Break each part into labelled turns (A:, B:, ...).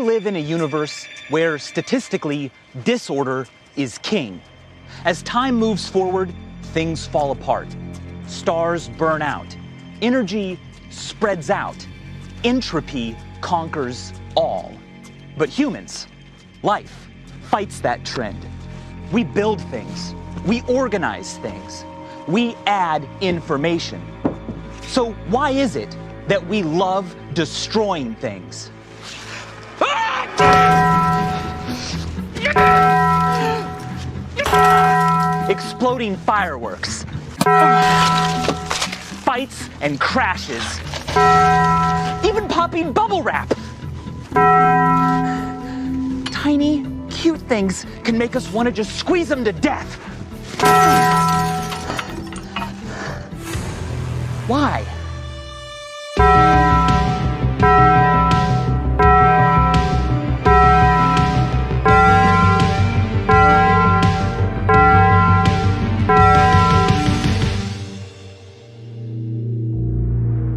A: live in a universe where, statistically, disorder is king. As time moves forward, things fall apart. Stars burn out. Energy spreads out. Entropy conquers all. But humans, life, fights that trend. We build things. We organize things. We add information. So why is it that we love destroying things? Exploding fireworks. Fights and crashes. Even popping bubble wrap. Tiny, cute things can make us want to just squeeze them to death. Why?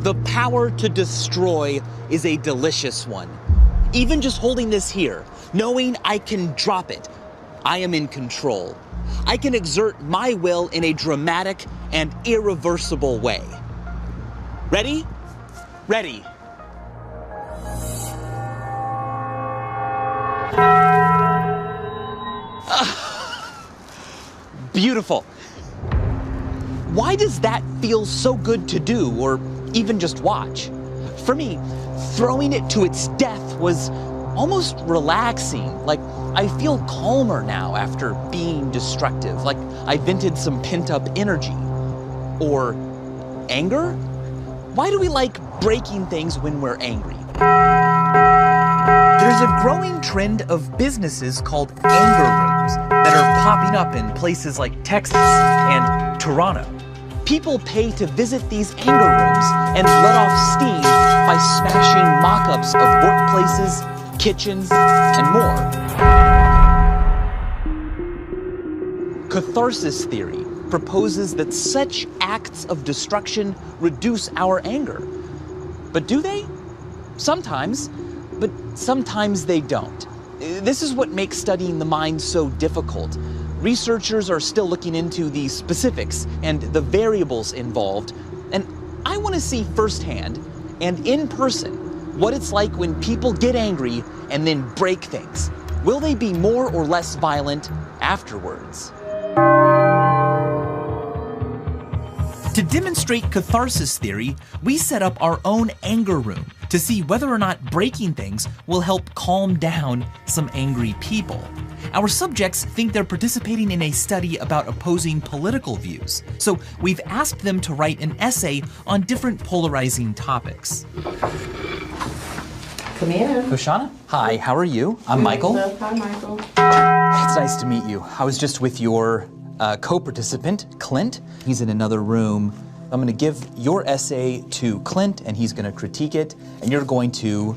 A: The power to destroy is a delicious one. Even just holding this here, knowing I can drop it, I am in control. I can exert my will in a dramatic and irreversible way. Ready? Ready. Beautiful. Why does that feel so good to do, or even just watch? For me, throwing it to its death was almost relaxing. Like, I feel calmer now after being destructive. Like I vented some pent-up energy. Or anger? Why do we like breaking things when we're angry? There's a growing trend of businesses called anger rooms that are popping up in places like Texas and Toronto. People pay to visit these anger rooms and let off steam by smashing mock-ups of workplaces, kitchens, and more. Catharsis theory proposes that such acts of destruction reduce our anger. But do they? Sometimes, but sometimes they don't. This is what makes studying the mind so difficult. Researchers are still looking into the specifics and the variables involved, and I want to see firsthand and in person what it's like when people get angry and then break things. Will they be more or less violent afterwards? To demonstrate catharsis theory, we set up our own anger room to see whether or not breaking things will help calm down some angry people. Our subjects think they're participating in a study about opposing political views, so we've asked them to write an essay on different polarizing topics.
B: Come in.
A: Hoshana, hi, how are you? I'm Michael.
B: Hi, Michael.
A: It's nice to meet you. I was just with your co-participant, Clint. He's in another room. I'm gonna give your essay to Clint and he's gonna critique it, and you're going to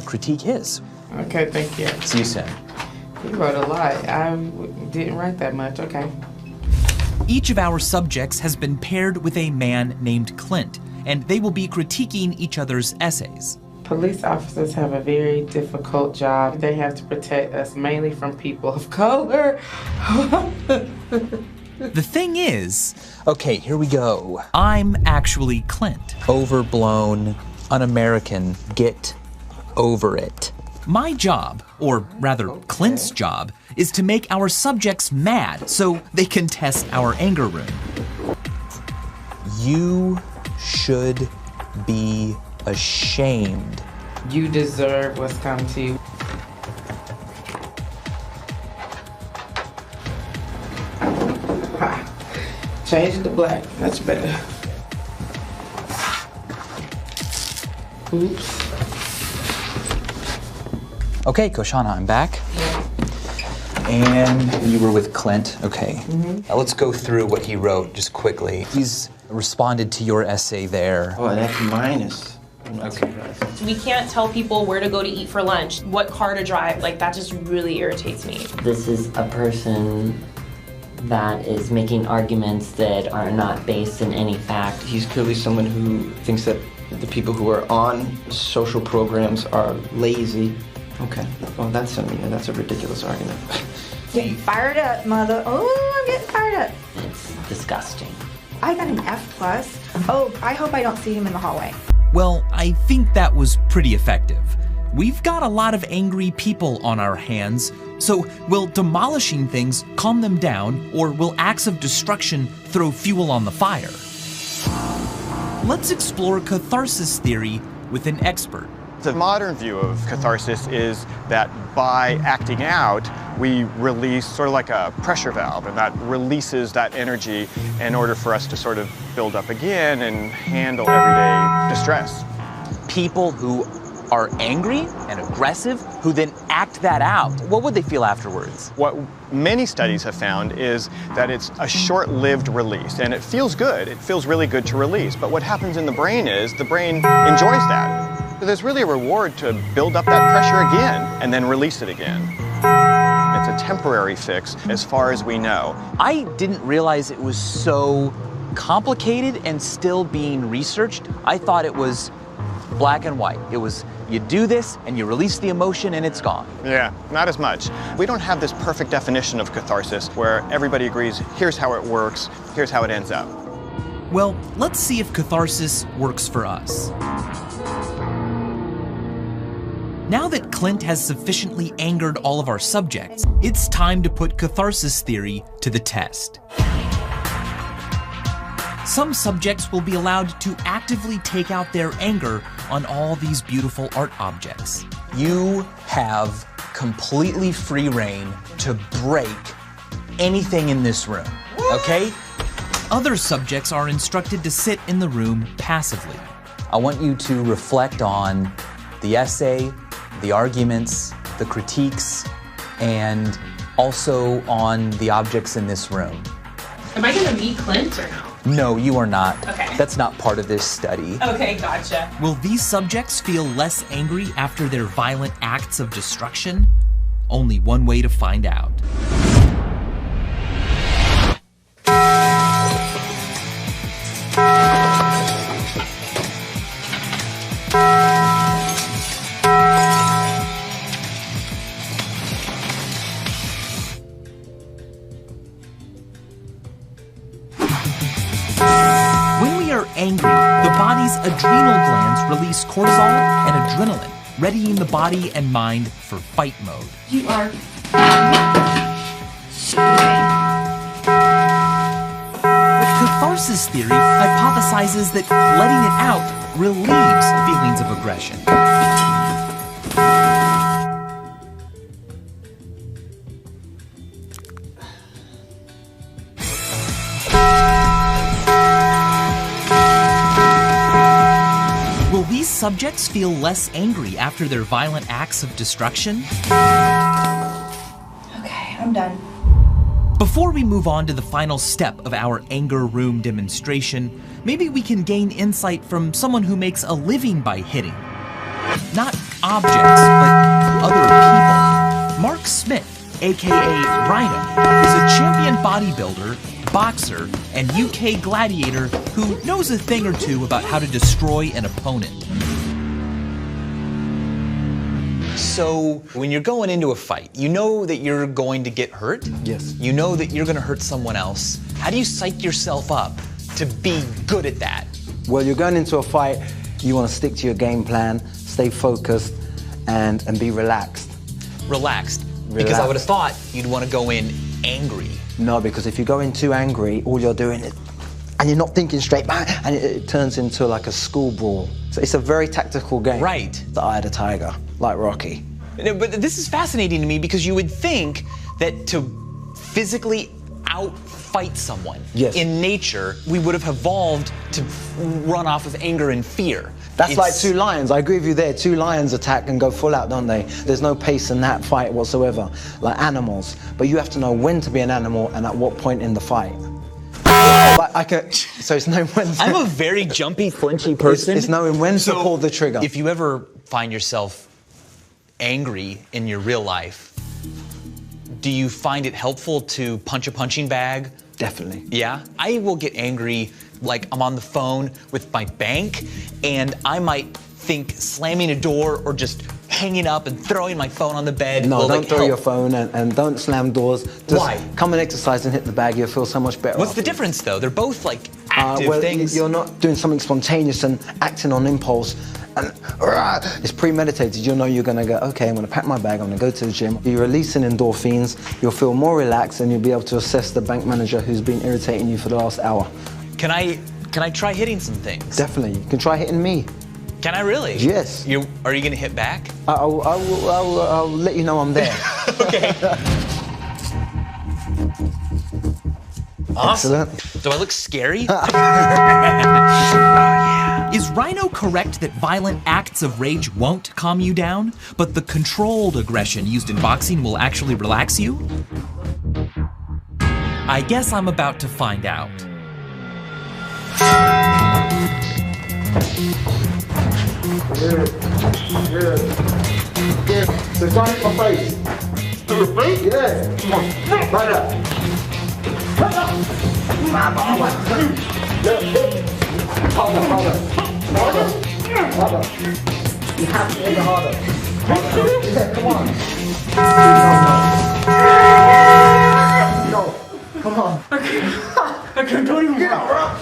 A: critique his.
B: Okay, thank you.
A: See you soon.
B: You wrote a lot. I didn't write that much, okay.
A: Each of our subjects has been paired with a man named Clint, and they will be critiquing each other's essays.
B: Police officers have a very difficult job. They have to protect us mainly from people of color.
A: The thing is, okay, here we go. I'm actually Clint. Overblown, un-American, get over it. My job, or rather Clint's job, is to make our subjects mad so they can test our anger room. You should be ashamed.
B: You deserve what's come to you. Ha. Change it to black. That's better. Oops.
A: Okay, Koshana, I'm back. And you were with Clint. Okay. Now let's go through what he wrote just quickly. He's responded to your essay there.
C: Oh, that's minus. I'm not surprised.
D: We can't tell people where to go to eat for lunch, what car to drive. Like, that just really irritates me.
E: This is a person that is making arguments that are not based in any fact.
C: He's clearly someone who thinks that the people who are on social programs are lazy. Okay. Well, that's a ridiculous argument.
F: Getting fired up, mother. Oh, I'm getting fired up.
E: It's disgusting.
F: I got an F+. Oh, I hope I don't see him in the hallway.
A: Well, I think that was pretty effective. We've got a lot of angry people on our hands, so will demolishing things calm them down, or will acts of destruction throw fuel on the fire? Let's explore catharsis theory with an expert.
G: The modern view of catharsis is that by acting out, we release sort of like a pressure valve, and that releases that energy in order for us to sort of build up again and handle everyday distress.
A: People who are angry and aggressive, who then act that out, what would they feel afterwards?
G: What many studies have found is that it's a short-lived release, and it feels good. It feels really good to release, but what happens in the brain is the brain enjoys that. There's really a reward to build up that pressure again and then release it again. It's a temporary fix as far as we know.
A: I didn't realize it was so complicated and still being researched. I thought it was black and white. It was, you do this and you release the emotion and it's gone.
G: Yeah, not as much. We don't have this perfect definition of catharsis where everybody agrees, here's how it works, here's how it ends up.
A: Well, let's see if catharsis works for us. Now that Clint has sufficiently angered all of our subjects, it's time to put catharsis theory to the test. Some subjects will be allowed to actively take out their anger on all these beautiful art objects. You have completely free reign to break anything in this room, okay? Other subjects are instructed to sit in the room passively. I want you to reflect on the essay, the arguments, the critiques, and also on the objects in this room.
D: Am I gonna meet Clint or no?
A: No, you are not.
D: Okay.
A: That's not part of this study.
D: Okay, gotcha.
A: Will these subjects feel less angry after their violent acts of destruction? Only one way to find out. Angry, the body's adrenal glands release cortisol and adrenaline, readying the body and mind for fight mode.
D: You are.
A: Catharsis theory hypothesizes that letting it out relieves feelings of aggression. Subjects feel less angry after their violent acts of destruction?
F: Okay, I'm done.
A: Before we move on to the final step of our anger room demonstration, maybe we can gain insight from someone who makes a living by hitting. Not objects, but other people. Mark Smith, aka Rhino, is a champion bodybuilder, boxer, and UK gladiator who knows a thing or two about how to destroy an opponent. So, when you're going into a fight, you know that you're going to get hurt?
C: Yes.
A: You know that you're going to hurt someone else. How do you psych yourself up to be good at that?
C: Well, you're going into a fight, you want to stick to your game plan, stay focused, and be relaxed.
A: Relaxed. Because I would have thought you'd want to go in angry.
C: No, because if you go in too angry, all you're doing is, and you're not thinking straight, and it turns into like a school brawl. So it's a very tactical game.
A: Right.
C: The eye of the tiger, like Rocky.
A: But this is fascinating to me because you would think that to physically outfight someone in nature, we would have evolved to run off of anger and fear.
C: That's like two lions. I agree with you there. Two lions attack and go full out, don't they? There's no pace in that fight whatsoever, like animals. But you have to know when to be an animal and at what point in the fight. So it's knowing when to...
A: I'm a very jumpy, flinchy person.
C: It's knowing when to pull the trigger.
A: If you ever find yourself angry in your real life, do you find it helpful to punch a punching bag?
C: Definitely.
A: Yeah? I will get angry like I'm on the phone with my bank and I might think slamming a door or just hanging up and throwing my phone on the bed
C: No,
A: will
C: don't
A: like
C: throw
A: help.
C: your phone and don't slam doors. Just
A: Why?
C: come and exercise and hit the bag. You'll feel so much better.
A: What's the difference though? They're both like active
C: well,
A: things.
C: You're not doing something spontaneous and acting on impulse. And it's premeditated. You'll know you're going to go, okay, I'm going to pack my bag, I'm going to go to the gym. You're releasing endorphins, you'll feel more relaxed, and you'll be able to assess the bank manager who's been irritating you for the last hour.
A: Can I try hitting some things?
C: Definitely. You can try hitting me.
A: Can I really?
C: Yes.
A: Are you going to hit back?
C: I'll let you know I'm there.
A: Okay. Awesome.
C: Excellent.
A: Do I look scary? Is Rhino correct that violent acts of rage won't calm you down, but the controlled aggression used in boxing will actually relax you? I guess I'm about to find out.
C: So try to hit my face. To the face? Yeah. Come on. Right up. Harder. You have to hit it harder. Yeah, come on. No. Come on.
H: I can't do anymore.
C: Get up.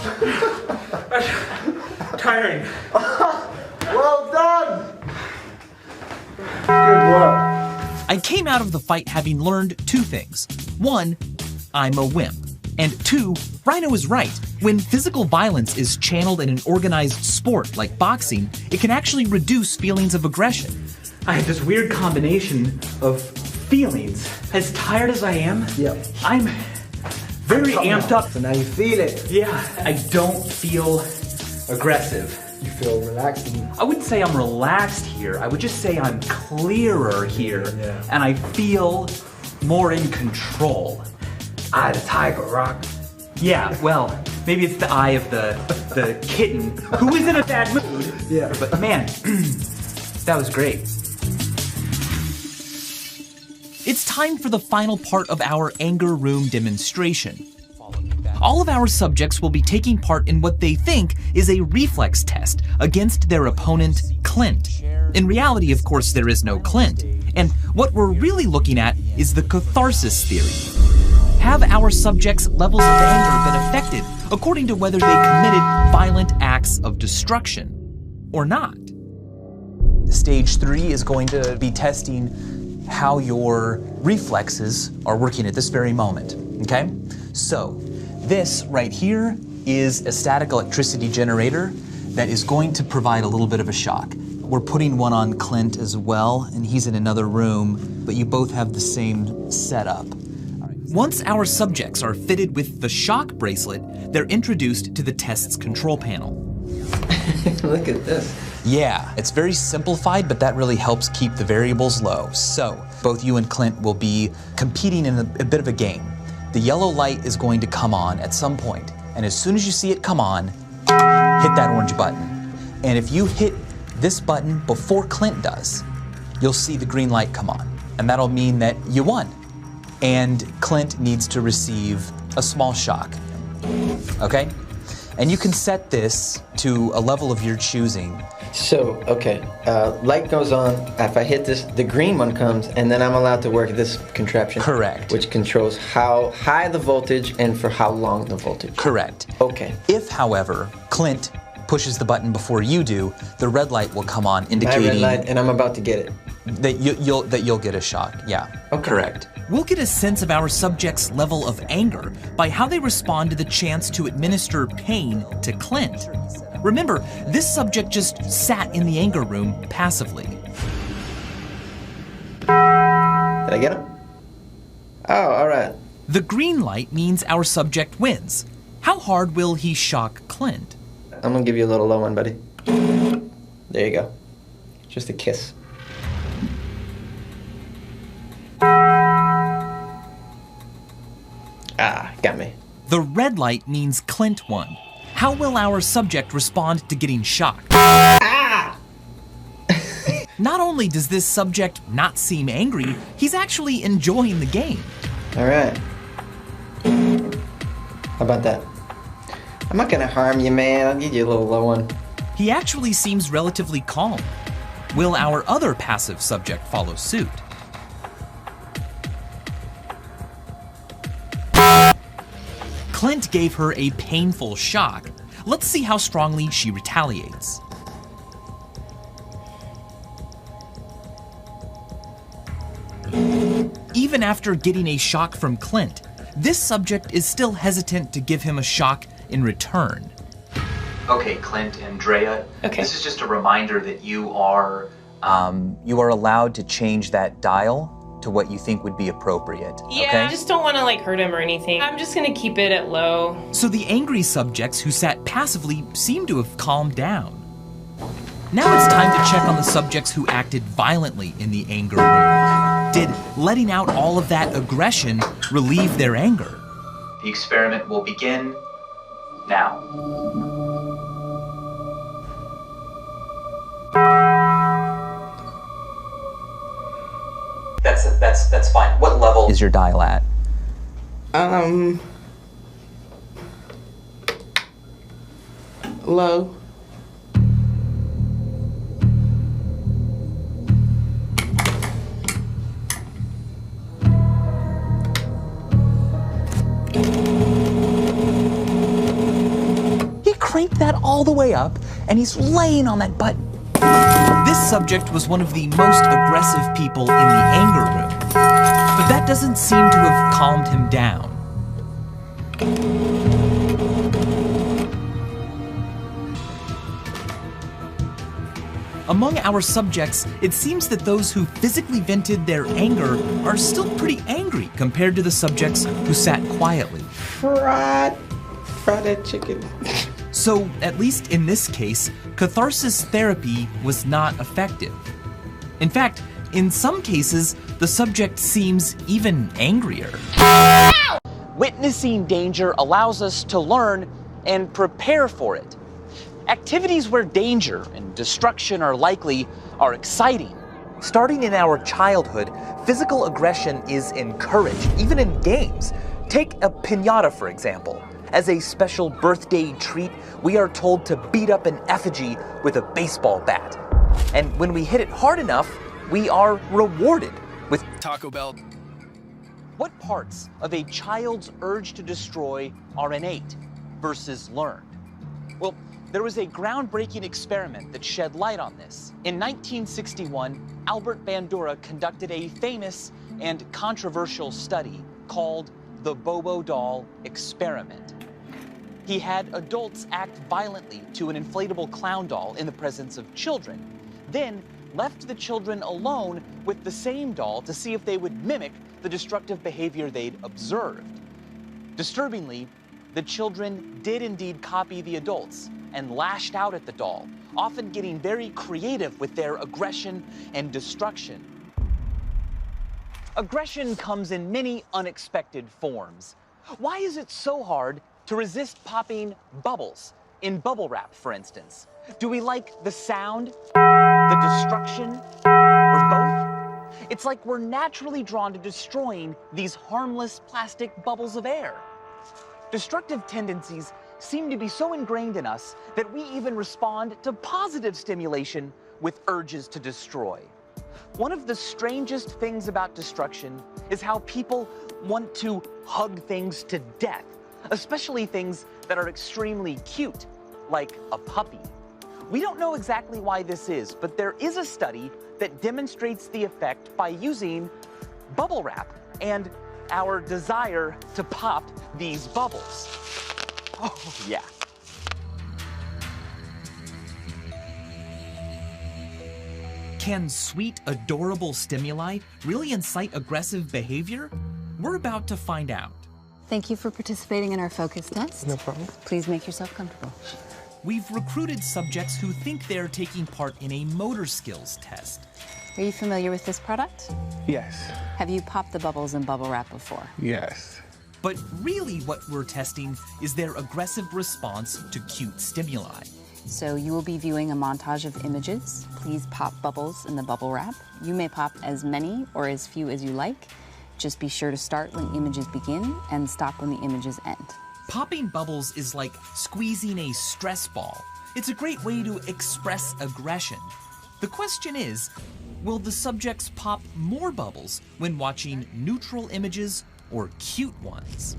H: Tiring.
C: Well done. Good work.
A: I came out of the fight having learned two things. One, I'm a wimp. And two, Rhino is right. When physical violence is channeled in an organized sport like boxing, it can actually reduce feelings of aggression.
H: I have this weird combination of feelings. As tired as I am,
C: Yep.
H: I'm very amped up.
C: So now you feel it.
H: Yeah, I don't feel aggressive.
C: You feel relaxed and
H: I wouldn't say I'm relaxed here. I would just say I'm clearer here.
C: Yeah.
H: And I feel more in control.
C: eye of the tiger, Rock.
H: Yeah, well, maybe it's the eye of the kitten who is in a bad mood.
C: Yeah.
H: But man, that was great.
A: It's time for the final part of our anger room demonstration. All of our subjects will be taking part in what they think is a reflex test against their opponent, Clint. In reality, of course, there is no Clint. And what we're really looking at is the catharsis theory. Have our subjects' levels of anger been affected according to whether they committed violent acts of destruction or not? Stage 3 is going to be testing how your reflexes are working at this very moment, okay? So, this right here is a static electricity generator that is going to provide a little bit of a shock. We're putting one on Clint as well, and he's in another room, but you both have the same setup. Once our subjects are fitted with the shock bracelet, they're introduced to the test's control panel.
E: Look at this.
A: Yeah, it's very simplified, but that really helps keep the variables low. So, both you and Clint will be competing in a bit of a game. The yellow light is going to come on at some point, and as soon as you see it come on, hit that orange button. And if you hit this button before Clint does, you'll see the green light come on, and that'll mean that you won. And Clint needs to receive a small shock, okay? And you can set this to a level of your choosing.
E: So, okay, light goes on. If I hit this, the green one comes, and then I'm allowed to work this contraption.
A: Correct.
E: Which controls how high the voltage and for how long the voltage.
A: Correct.
E: Okay.
A: If, however, Clint pushes the button before you do, the red light will come on, indicating
E: My red light, and I'm about to get it.
A: that you'll get a shock. Yeah.
E: Okay.
A: Correct. We'll get a sense of our subject's level of anger by how they respond to the chance to administer pain to Clint. Remember, this subject just sat in the anger room passively.
E: Did I get him? Oh, all right.
A: The green light means our subject wins. How hard will he shock Clint?
E: I'm gonna give you a little low one, buddy. There you go. Just a kiss. Ah, got me.
A: The red light means Clint won. How will our subject respond to getting shocked?
E: Ah!
A: Not only does this subject not seem angry, he's actually enjoying the game.
E: All right. How about that? I'm not gonna harm you, man. I'll give you a little low one.
A: He actually seems relatively calm. Will our other passive subject follow suit? Clint gave her a painful shock. Let's see how strongly she retaliates. Even after getting a shock from Clint, this subject is still hesitant to give him a shock in return.
I: Okay, Clint and Drea,
D: Okay.
I: this is just a reminder that you are
A: allowed to change that dial to what you think would be appropriate.
D: Yeah, I just don't want to like hurt him or anything. I'm just gonna keep it at low.
A: So the angry subjects who sat passively seem to have calmed down. Now it's time to check on the subjects who acted violently in the anger room. Did letting out all of that aggression relieve their anger?
I: The experiment will begin now. That's fine. What level
A: Is your dial at?
B: Low.
A: He cranked that all the way up, and he's laying on that button. This subject was one of the most aggressive people in the anger room, but that doesn't seem to have calmed him down. Among our subjects, it seems that those who physically vented their anger are still pretty angry compared to the subjects who sat quietly.
B: Fry that chicken.
A: So, at least in this case, catharsis therapy was not effective. In fact, in some cases, the subject seems even angrier. Witnessing danger allows us to learn and prepare for it. Activities where danger and destruction are likely are exciting. Starting in our childhood, physical aggression is encouraged, even in games. Take a piñata, for example. As a special birthday treat, we are told to beat up an effigy with a baseball bat. And when we hit it hard enough, we are rewarded with
J: Taco Bell.
A: What parts of a child's urge to destroy are innate versus learned? Well, there was a groundbreaking experiment that shed light on this. In 1961, Albert Bandura conducted a famous and controversial study called the Bobo doll experiment. He had adults act violently to an inflatable clown doll in the presence of children, then left the children alone with the same doll to see if they would mimic the destructive behavior they'd observed. Disturbingly, the children did indeed copy the adults and lashed out at the doll, often getting very creative with their aggression and destruction. Aggression comes in many unexpected forms. Why is it so hard to resist popping bubbles in bubble wrap, for instance? Do we like the sound, the destruction, or both? It's like we're naturally drawn to destroying these harmless plastic bubbles of air. Destructive tendencies seem to be so ingrained in us that we even respond to positive stimulation with urges to destroy. One of the strangest things about destruction is how people want to hug things to death, especially things that are extremely cute, like a puppy. We don't know exactly why this is, but there is a study that demonstrates the effect by using bubble wrap and our desire to pop these bubbles. Oh, yeah. Can sweet, adorable stimuli really incite aggressive behavior? We're about to find out.
K: Thank you for participating in our focus test.
B: No problem.
K: Please make yourself comfortable.
A: We've recruited subjects who think they're taking part in a motor skills test.
K: Are you familiar with this product?
B: Yes.
K: Have you popped the bubbles in bubble wrap before?
B: Yes.
A: But really what we're testing is their aggressive response to cute stimuli.
K: So you will be viewing a montage of images. Please pop bubbles in the bubble wrap. You may pop as many or as few as you like. Just be sure to start when images begin and stop when the images end.
A: Popping bubbles is like squeezing a stress ball. It's a great way to express aggression. The question is, will the subjects pop more bubbles when watching neutral images or cute ones?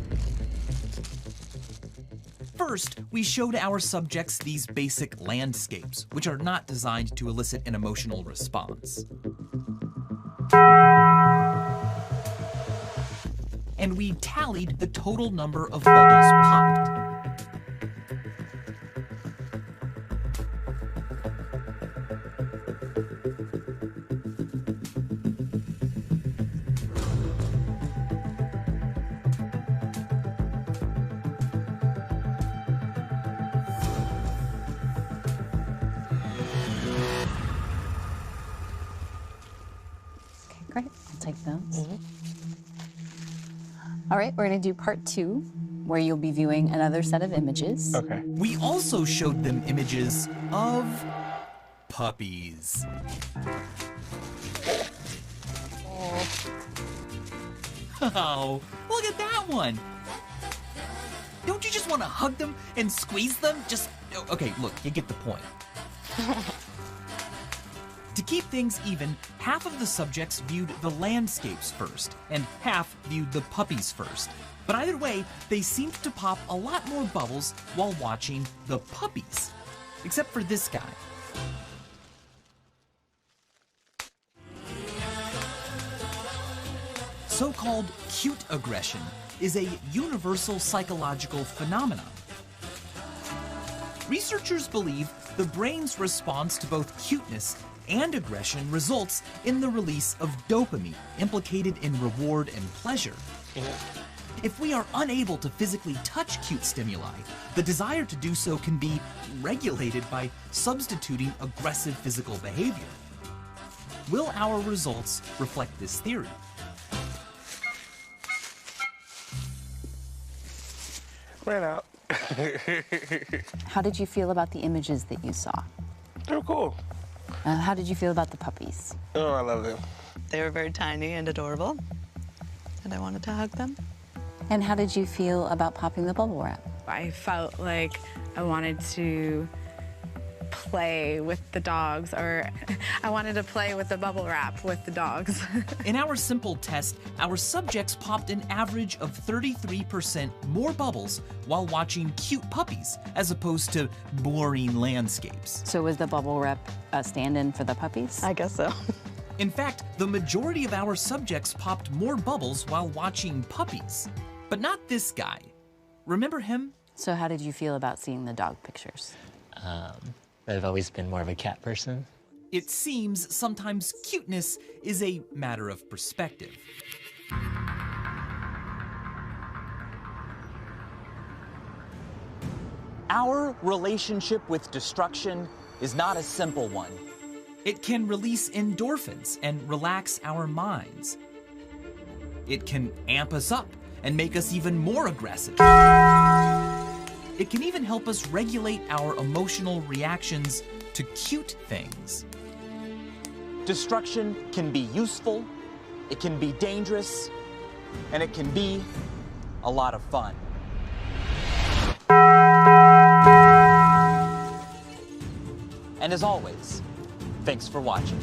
A: First, we showed our subjects these basic landscapes, which are not designed to elicit an emotional response. And we tallied the total number of bubbles popped.
K: Okay, great. I'll take those. All right, we're gonna do part 2, where you'll be viewing another set of images.
G: Okay.
A: We also showed them images of puppies. Oh, look at that one. Don't you just want to hug them and squeeze them? Okay, look, you get the point. To keep things even, half of the subjects viewed the landscapes first, and half viewed the puppies first. But either way, they seemed to pop a lot more bubbles while watching the puppies. Except for this guy. So-called cute aggression is a universal psychological phenomenon. Researchers believe the brain's response to both cuteness and aggression results in the release of dopamine, implicated in reward and pleasure. If we are unable to physically touch cute stimuli, the desire to do so can be regulated by substituting aggressive physical behavior. Will our results reflect this theory?
J: Ran out.
K: How did you feel about the images that you saw?
J: They were cool.
K: How did you feel about the puppies?
J: Oh, I love them.
L: They were very tiny and adorable, and I wanted to hug them.
K: And how did you feel about popping the bubble wrap?
M: I felt like I wanted to play with the dogs, or I wanted to play with the bubble wrap with the dogs.
A: In our simple test, our subjects popped an average of 33% more bubbles while watching cute puppies, as opposed to boring landscapes.
K: So was the bubble wrap a stand-in for the puppies?
L: I guess so.
A: In fact, the majority of our subjects popped more bubbles while watching puppies. But not this guy. Remember him?
K: So how did you feel about seeing the dog pictures?
N: I've always been more of a cat person.
A: It seems sometimes cuteness is a matter of perspective. Our relationship with destruction is not a simple one. It can release endorphins and relax our minds. It can amp us up and make us even more aggressive. It can even help us regulate our emotional reactions to cute things. Destruction can be useful, it can be dangerous, and it can be a lot of fun. And as always, thanks for watching.